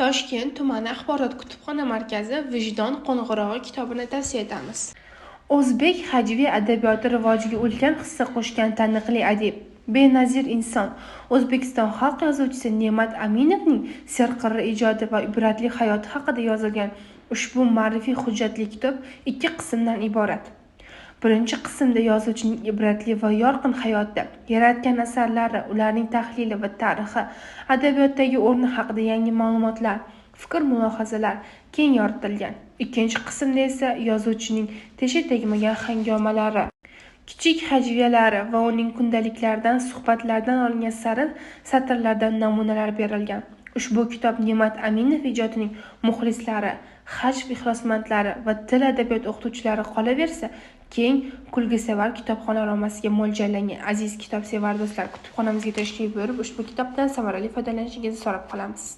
Toshkent tumani axborot kutubxona markazi Vijdon qo'ng'irog'i kitobini tavsiya etamiz. O'zbek hajviy adabiyoti rivojiga ulkan hissa qo'shgan taniqli adib, benazir inson, O'zbekiston xalq yozuvchisi Ne'mat Aminovning serqirra ijodi va ibratli hayoti haqida yozilgan ushbu ma'rifiy hujjatli kitob 2 qismdan iborat. Birinchi qismda yozuvchining ibratli va yorqin hayoti, yaratgan asarlari, ularning tahlili va tarixi, adabiyotdagi o'rni haqida yangi ma'lumotlar, fikr-mulohazalar keng yoritilgan. Ikkinchi qismda esa yozuvchining tishi tegmagan hangomalari, kichik hajviyalari va uning kundaliklaridan, suhbatlardan olingan satrlardan namunalar berilgan. Ushbu kitob Ne'mat Aminov ijodining muxlislari, hajv ixlosmandlari va til adabiyot o'qituvchilari qolaversa, keng kulgisevar kitobxonlar omasiga mo'ljallangan. Aziz kitobsevar do'stlar, kutubxonamizga tashrif buyurib, ushbu kitobdan samarali foydalanishingizni so'rab qolamiz.